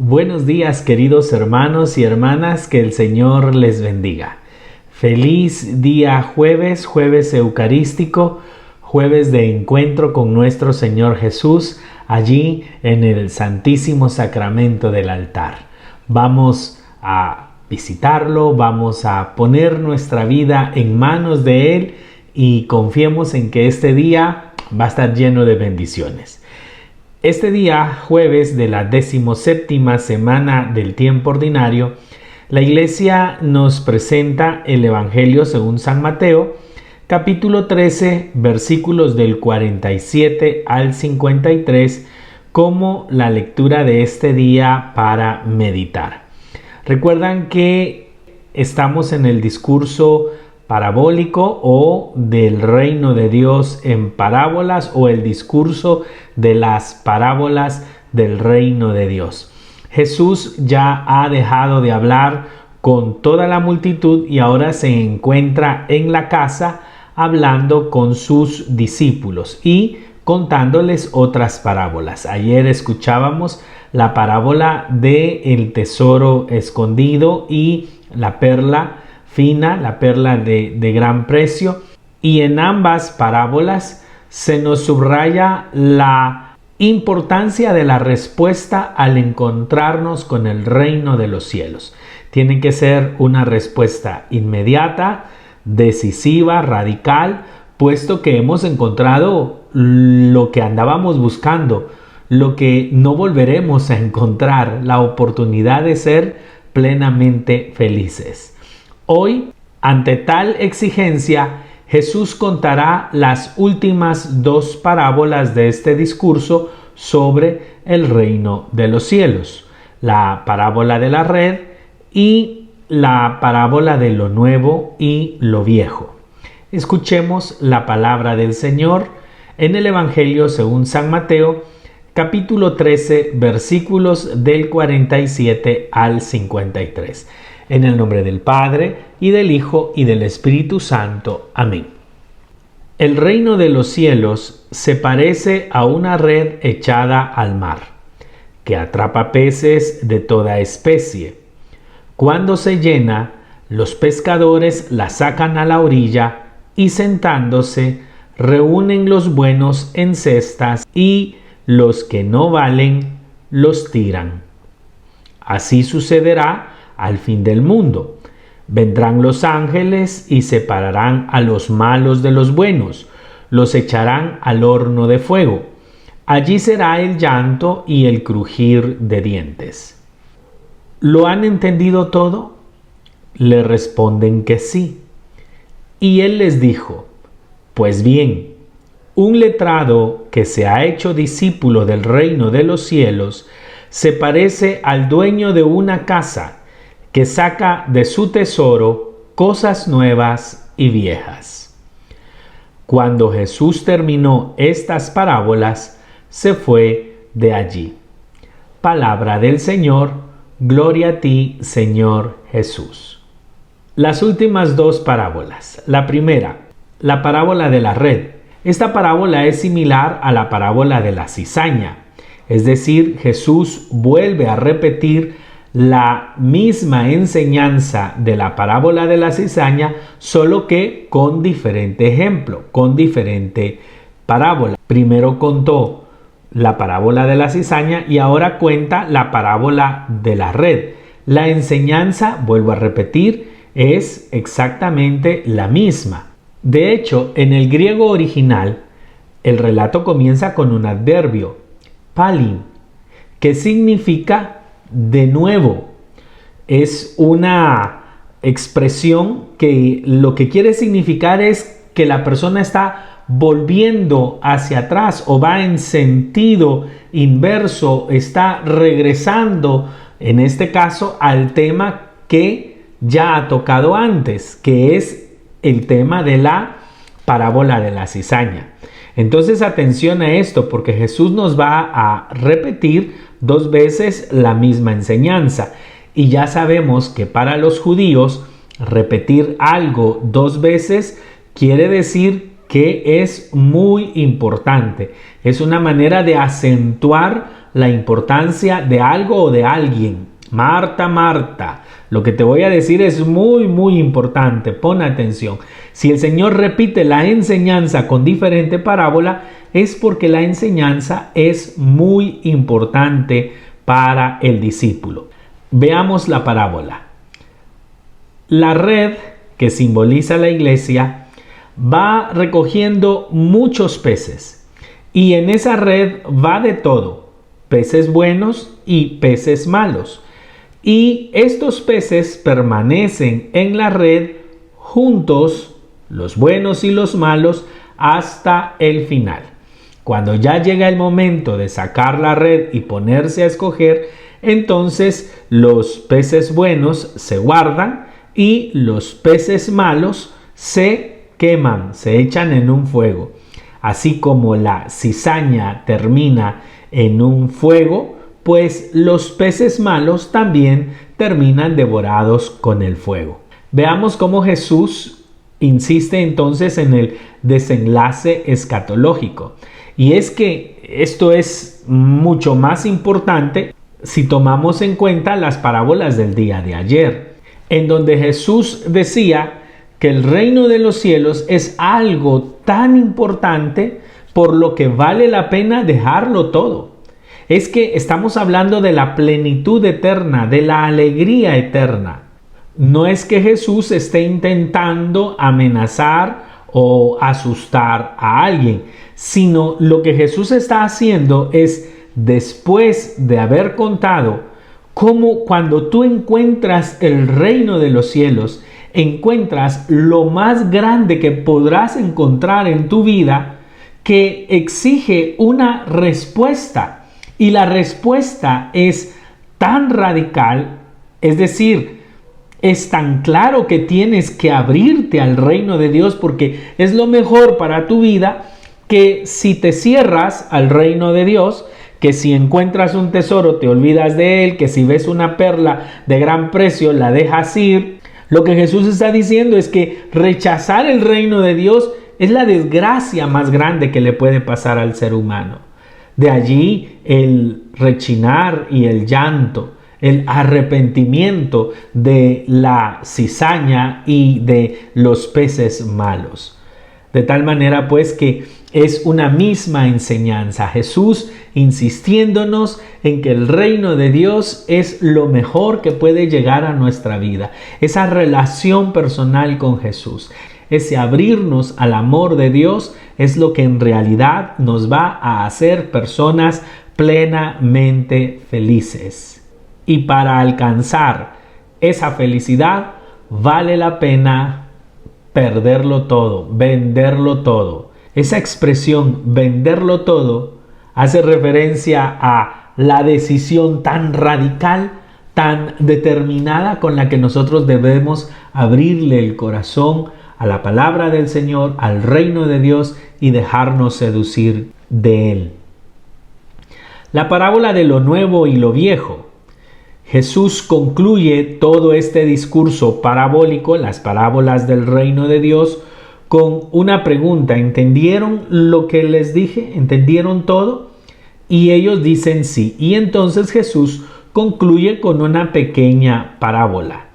Buenos días, queridos hermanos y hermanas, que el Señor les bendiga. Feliz día jueves, jueves eucarístico, jueves de encuentro con nuestro Señor Jesús, allí en el Santísimo Sacramento del altar. Vamos a visitarlo, vamos a poner nuestra vida en manos de Él y confiemos en que este día va a estar lleno de bendiciones. Este día, jueves de la 17ª semana del tiempo ordinario, la Iglesia nos presenta el Evangelio según San Mateo, capítulo 13, versículos del 47 al 53, como la lectura de este día para meditar. Recuerdan que estamos en el discurso parabólico o del reino de Dios en parábolas o el discurso de las parábolas del reino de Dios. Jesús ya ha dejado de hablar con toda la multitud y ahora se encuentra en la casa hablando con sus discípulos y contándoles otras parábolas. Ayer escuchábamos la parábola del tesoro escondido y la perla fina, la perla de gran precio, y en ambas parábolas se nos subraya la importancia de la respuesta al encontrarnos con el reino de los cielos. Tiene que ser una respuesta inmediata, decisiva, radical, puesto que hemos encontrado lo que andábamos buscando, lo que no volveremos a encontrar, la oportunidad de ser plenamente felices. Hoy, ante tal exigencia, Jesús contará las últimas dos parábolas de este discurso sobre el reino de los cielos, la parábola de la red y la parábola de lo nuevo y lo viejo. Escuchemos la palabra del Señor en el Evangelio según San Mateo, capítulo 13, versículos del 47 al 53. En el nombre del Padre, y del Hijo, y del Espíritu Santo. Amén. El reino de los cielos se parece a una red echada al mar, que atrapa peces de toda especie. Cuando se llena, los pescadores la sacan a la orilla y sentándose, reúnen los buenos en cestas y los que no valen los tiran. Así sucederá al fin del mundo. Vendrán los ángeles y separarán a los malos de los buenos, los echarán al horno de fuego. Allí será el llanto y el crujir de dientes. ¿Lo han entendido todo? Le responden que sí. Y él les dijo: Pues bien, un letrado que se ha hecho discípulo del reino de los cielos se parece al dueño de una casa que saca de su tesoro cosas nuevas y viejas. Cuando Jesús terminó estas parábolas, se fue de allí. Palabra del Señor, gloria a ti, Señor Jesús. Las últimas dos parábolas. La primera, la parábola de la red. Esta parábola es similar a la parábola de la cizaña. Es decir, Jesús vuelve a repetir la misma enseñanza de la parábola de la cizaña, solo que con diferente ejemplo, con diferente parábola. Primero contó la parábola de la cizaña y ahora cuenta la parábola de la red. La enseñanza, vuelvo a repetir, es exactamente la misma. De hecho, en el griego original, el relato comienza con un adverbio, palin, que significa de nuevo. Es una expresión que lo que quiere significar es que la persona está volviendo hacia atrás o va en sentido inverso, está regresando, en este caso, al tema que ya ha tocado antes, que es el tema de la parábola de la cizaña. Entonces, atención a esto, porque Jesús nos va a repetir dos veces la misma enseñanza. Y ya sabemos que para los judíos repetir algo dos veces quiere decir que es muy importante. Es una manera de acentuar la importancia de algo o de alguien. Marta, Marta, lo que te voy a decir es muy importante, pon atención. Si el Señor repite la enseñanza con diferente parábola, es porque la enseñanza es muy importante para el discípulo. Veamos la parábola. La red, que simboliza la iglesia, va recogiendo muchos peces y en esa red va de todo, peces buenos y peces malos. Y estos peces permanecen en la red juntos, los buenos y los malos, hasta el final. Cuando ya llega el momento de sacar la red y ponerse a escoger, entonces los peces buenos se guardan y los peces malos se queman, se echan en un fuego. Así como la cizaña termina en un fuego, pues los peces malos también terminan devorados con el fuego. Veamos cómo Jesús insiste entonces en el desenlace escatológico. Y es que esto es mucho más importante si tomamos en cuenta las parábolas del día de ayer, en donde Jesús decía que el reino de los cielos es algo tan importante por lo que vale la pena dejarlo todo. Es que estamos hablando de la plenitud eterna, de la alegría eterna. No es que Jesús esté intentando amenazar o asustar a alguien, sino lo que Jesús está haciendo es, después de haber contado cómo cuando tú encuentras el reino de los cielos, encuentras lo más grande que podrás encontrar en tu vida, que exige una respuesta. Y la respuesta es tan radical, es decir, es tan claro que tienes que abrirte al reino de Dios porque es lo mejor para tu vida, que si te cierras al reino de Dios, que si encuentras un tesoro te olvidas de él, que si ves una perla de gran precio la dejas ir. Lo que Jesús está diciendo es que rechazar el reino de Dios es la desgracia más grande que le puede pasar al ser humano. De allí el rechinar y el llanto, el arrepentimiento de la cizaña y de los peces malos. De tal manera pues que es una misma enseñanza. Jesús insistiéndonos en que el reino de Dios es lo mejor que puede llegar a nuestra vida. Esa relación personal con Jesús, ese abrirnos al amor de Dios es lo que en realidad nos va a hacer personas plenamente felices. Y para alcanzar esa felicidad vale la pena perderlo todo, venderlo todo. Esa expresión venderlo todo hace referencia a la decisión tan radical, tan determinada con la que nosotros debemos abrirle el corazón a la palabra del Señor, al reino de Dios y dejarnos seducir de Él. La parábola de lo nuevo y lo viejo. Jesús concluye todo este discurso parabólico, las parábolas del reino de Dios, con una pregunta. ¿Entendieron lo que les dije? ¿Entendieron todo? Y ellos dicen sí. Y entonces Jesús concluye con una pequeña parábola,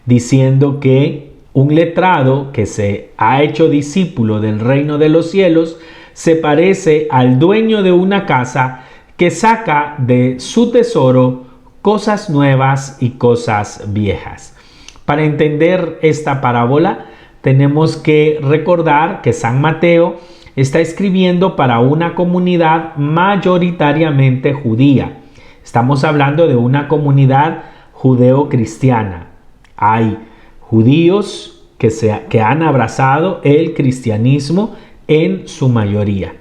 diciendo que un letrado que se ha hecho discípulo del reino de los cielos se parece al dueño de una casa que saca de su tesoro cosas nuevas y cosas viejas. Para entender esta parábola tenemos que recordar que San Mateo está escribiendo para una comunidad mayoritariamente judía. Estamos hablando de una comunidad judeo-cristiana. Hay judíos que han abrazado el cristianismo en su mayoría.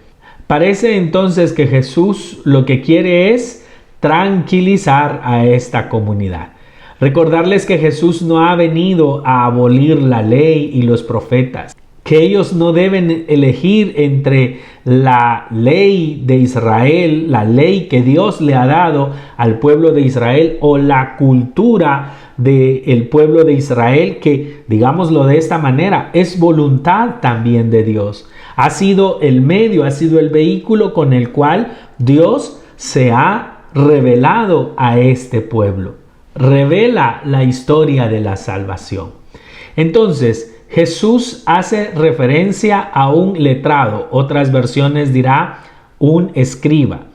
Parece entonces que Jesús lo que quiere es tranquilizar a esta comunidad. Recordarles que Jesús no ha venido a abolir la ley y los profetas, que ellos no deben elegir entre la ley de Israel, la ley que Dios le ha dado al pueblo de Israel, o la cultura del pueblo de Israel, que, digámoslo de esta manera, es voluntad también de Dios. Ha sido el medio, ha sido el vehículo con el cual Dios se ha revelado a este pueblo. Revela la historia de la salvación. Entonces, Jesús hace referencia a un letrado. Otras versiones dirá un escriba.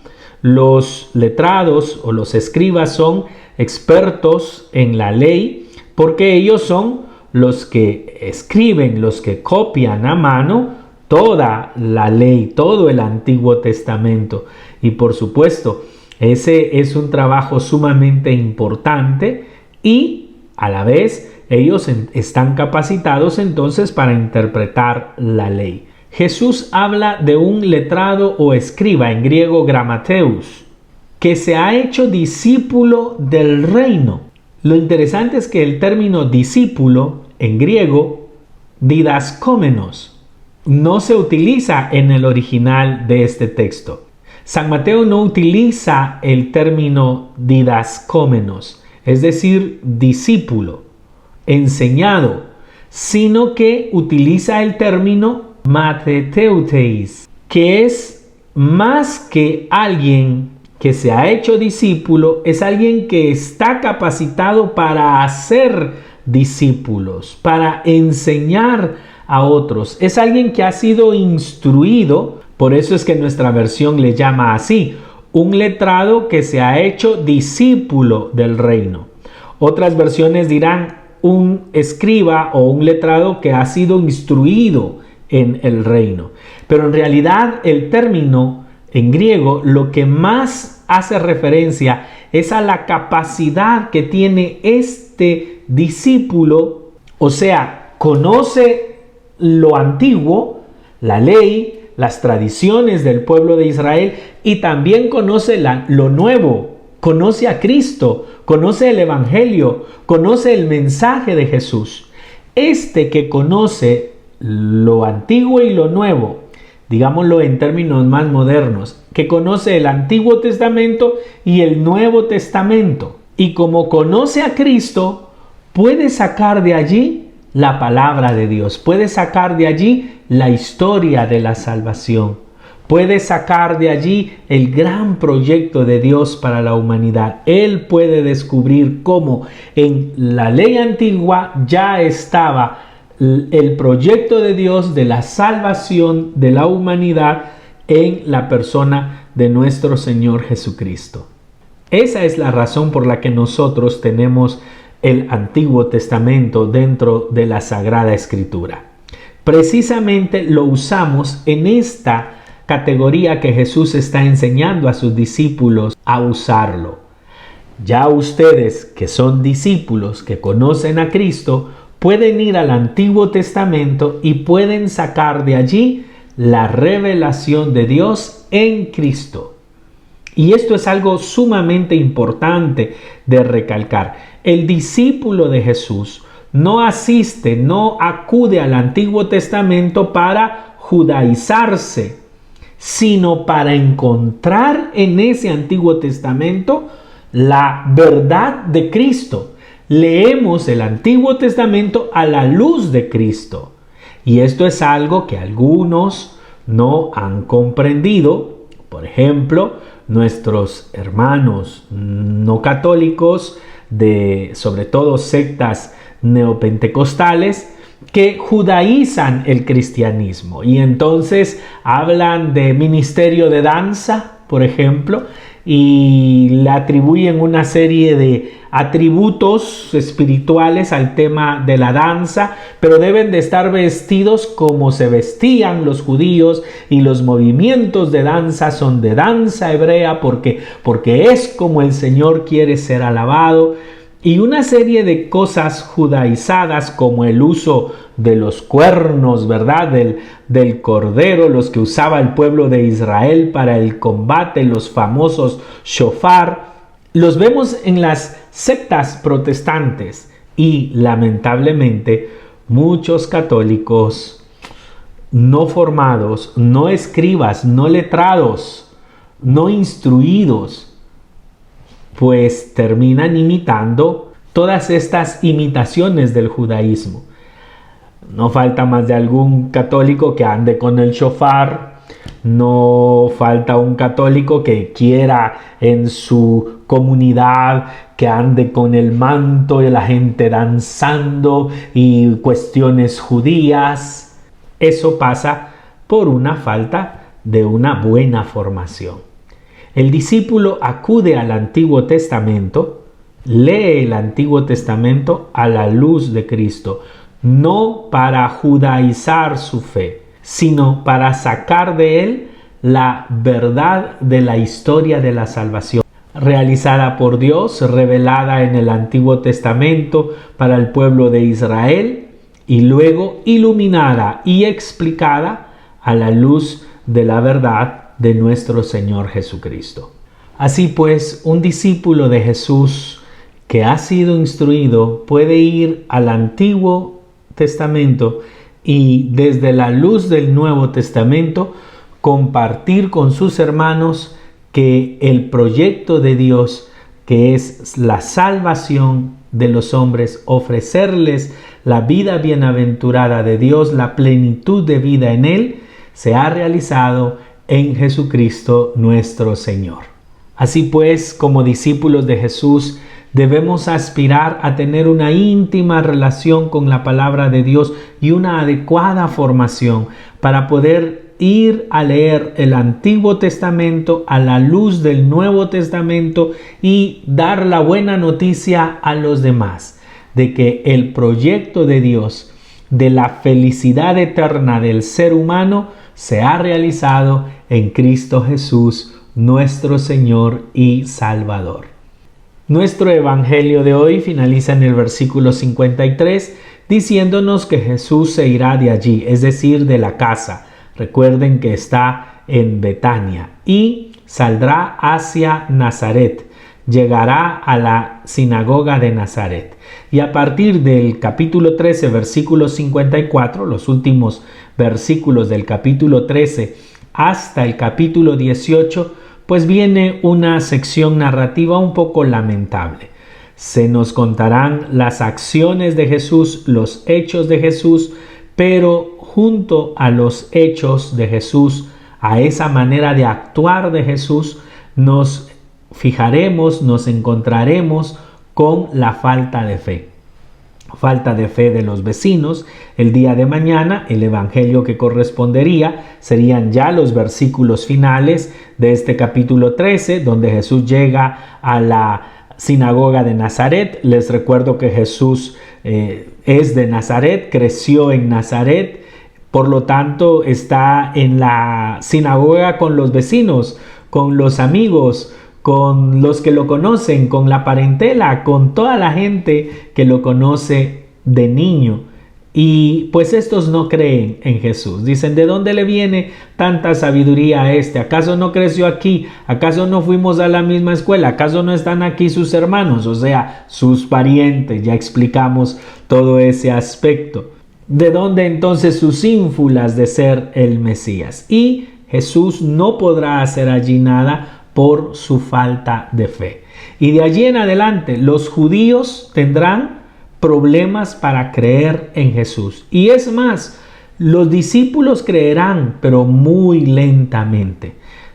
Los letrados o los escribas son expertos en la ley porque ellos son los que escriben, los que copian a mano toda la ley, todo el Antiguo Testamento. Y por supuesto, ese es un trabajo sumamente importante y a la vez ellos están capacitados entonces para interpretar la ley. Jesús habla de un letrado o escriba, en griego gramateus, que se ha hecho discípulo del reino. Lo interesante es que el término discípulo en griego, didaskómenos, no se utiliza en el original de este texto. San Mateo no utiliza el término didaskómenos, es decir, discípulo, enseñado, sino que utiliza el término mateteuteis, que es más que alguien que se ha hecho discípulo, es alguien que está capacitado para hacer discípulos, para enseñar a otros. Es alguien que ha sido instruido, por eso es que nuestra versión le llama así, un letrado que se ha hecho discípulo del reino. Otras versiones dirán un escriba o un letrado que ha sido instruido en el reino. Pero en realidad el término en griego lo que más hace referencia es a la capacidad que tiene este discípulo, o sea, conoce lo antiguo, la ley, las tradiciones del pueblo de Israel y también conoce lo nuevo, conoce a Cristo, conoce el Evangelio, conoce el mensaje de Jesús. Este que conoce lo antiguo y lo nuevo, digámoslo en términos más modernos, que conoce el Antiguo Testamento y el Nuevo Testamento. Y como conoce a Cristo, puede sacar de allí la palabra de Dios, puede sacar de allí la historia de la salvación, puede sacar de allí el gran proyecto de Dios para la humanidad. Él puede descubrir cómo en la ley antigua ya estaba el proyecto de Dios de la salvación de la humanidad en la persona de nuestro Señor Jesucristo. Esa es la razón por la que nosotros tenemos el Antiguo Testamento dentro de la Sagrada Escritura. Precisamente lo usamos en esta categoría que Jesús está enseñando a sus discípulos a usarlo. Ya ustedes que son discípulos, que conocen a Cristo, pueden ir al Antiguo Testamento y pueden sacar de allí la revelación de Dios en Cristo. Y esto es algo sumamente importante de recalcar. El discípulo de Jesús no asiste, no acude al Antiguo Testamento para judaizarse, sino para encontrar en ese Antiguo Testamento la verdad de Cristo. Leemos el Antiguo Testamento a la luz de Cristo. Y esto es algo que algunos no han comprendido. Por ejemplo, nuestros hermanos no católicos de sobre todo sectas neopentecostales que judaizan el cristianismo y entonces hablan de ministerio de danza, por ejemplo, y le atribuyen una serie de atributos espirituales al tema de la danza, pero deben de estar vestidos como se vestían los judíos y los movimientos de danza son de danza hebrea porque es como el Señor quiere ser alabado. Y una serie de cosas judaizadas como el uso de los cuernos, ¿verdad? Del cordero, los que usaba el pueblo de Israel para el combate, los famosos shofar, los vemos en las sectas protestantes y lamentablemente muchos católicos no formados, no escribas, no letrados, no instruidos, pues terminan imitando todas estas imitaciones del judaísmo. No falta más de algún católico que ande con el shofar, No falta un católico que quiera en su comunidad que ande con el manto y la gente danzando y cuestiones judías. Eso pasa por una falta de una buena formación. El discípulo acude al Antiguo Testamento, lee el Antiguo Testamento a la luz de Cristo, no para judaizar su fe, sino para sacar de él la verdad de la historia de la salvación, realizada por Dios, revelada en el Antiguo Testamento para el pueblo de Israel y luego iluminada y explicada a la luz de la verdad de nuestro Señor Jesucristo. Así pues, un discípulo de Jesús que ha sido instruido puede ir al Antiguo Testamento y desde la luz del Nuevo Testamento compartir con sus hermanos que el proyecto de Dios, que es la salvación de los hombres, ofrecerles la vida bienaventurada de Dios, la plenitud de vida en Él, se ha realizado en Jesucristo nuestro Señor. Así pues, como discípulos de Jesús, debemos aspirar a tener una íntima relación con la palabra de Dios y una adecuada formación para poder ir a leer el Antiguo Testamento a la luz del Nuevo Testamento y dar la buena noticia a los demás de que el proyecto de Dios de la felicidad eterna del ser humano se ha realizado en Cristo Jesús, nuestro Señor y Salvador. Nuestro evangelio de hoy finaliza en el versículo 53 diciéndonos que Jesús se irá de allí, es decir, de la casa. Recuerden que está en Betania y saldrá hacia Nazaret, llegará a la sinagoga de Nazaret. Y a partir del capítulo 13, versículo 54, los últimos versículos del capítulo 13 hasta el capítulo 18, pues viene una sección narrativa un poco lamentable. Se nos contarán las acciones de Jesús, los hechos de Jesús, pero junto a los hechos de Jesús, a esa manera de actuar de Jesús, nos fijaremos, nos encontraremos con la falta de fe. Falta de fe de los vecinos. El día de mañana el evangelio que correspondería serían ya los versículos finales de este capítulo 13, donde Jesús llega a la sinagoga de Nazaret. Les recuerdo que Jesús es de Nazaret, creció en Nazaret, por lo tanto está en la sinagoga con los vecinos, con los amigos, con los que lo conocen, con la parentela, con toda la gente que lo conoce de niño. Y pues estos no creen en Jesús. Dicen, ¿de dónde le viene tanta sabiduría a este? ¿Acaso no creció aquí? ¿Acaso no fuimos a la misma escuela? ¿Acaso no están aquí sus hermanos? O sea, sus parientes. Ya explicamos todo ese aspecto. ¿De dónde entonces sus ínfulas de ser el Mesías? Y Jesús no podrá hacer allí nada por su falta de fe. Y de allí en adelante los judíos tendrán problemas para creer en Jesús. Y es más, los discípulos creerán, pero muy lentamente.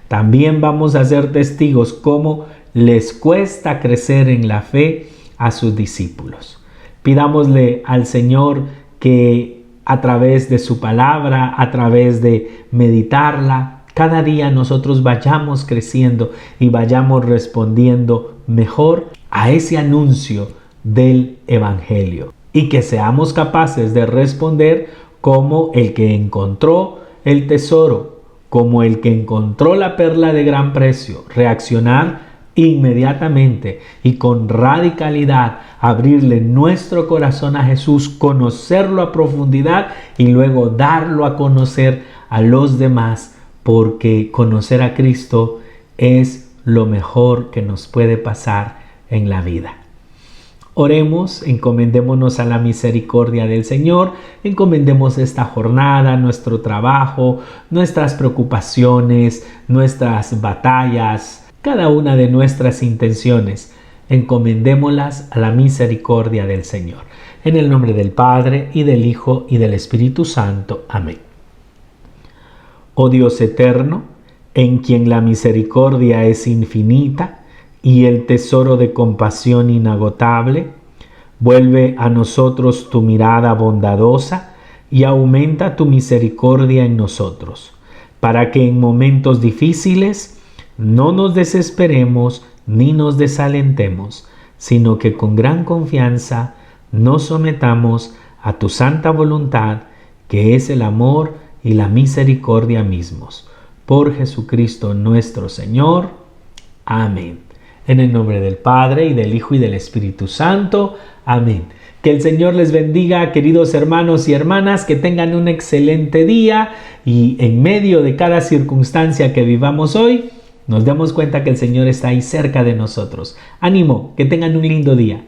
También vamos a ser testigos cómo les cuesta crecer en la fe a sus discípulos. Pidámosle al Señor que a través de su palabra, a través de meditarla, cada día nosotros vayamos creciendo y vayamos respondiendo mejor a ese anuncio del Evangelio. Y que seamos capaces de responder como el que encontró el tesoro, como el que encontró la perla de gran precio. Reaccionar inmediatamente y con radicalidad, abrirle nuestro corazón a Jesús, conocerlo a profundidad y luego darlo a conocer a los demás, porque conocer a Cristo es lo mejor que nos puede pasar en la vida. Oremos, encomendémonos a la misericordia del Señor, encomendemos esta jornada, nuestro trabajo, nuestras preocupaciones, nuestras batallas, cada una de nuestras intenciones, encomendémoslas a la misericordia del Señor. En el nombre del Padre, y del Hijo, y del Espíritu Santo. Amén. Oh Dios eterno, en quien la misericordia es infinita y el tesoro de compasión inagotable, vuelve a nosotros tu mirada bondadosa y aumenta tu misericordia en nosotros, para que en momentos difíciles no nos desesperemos ni nos desalentemos, sino que con gran confianza nos sometamos a tu santa voluntad, que es el amor y la misericordia mismos. Por Jesucristo nuestro Señor. Amén. En el nombre del Padre, y del Hijo, y del Espíritu Santo. Amén. Que el Señor les bendiga, queridos hermanos y hermanas, que tengan un excelente día y en medio de cada circunstancia que vivamos hoy, nos demos cuenta que el Señor está ahí cerca de nosotros. Ánimo, que tengan un lindo día.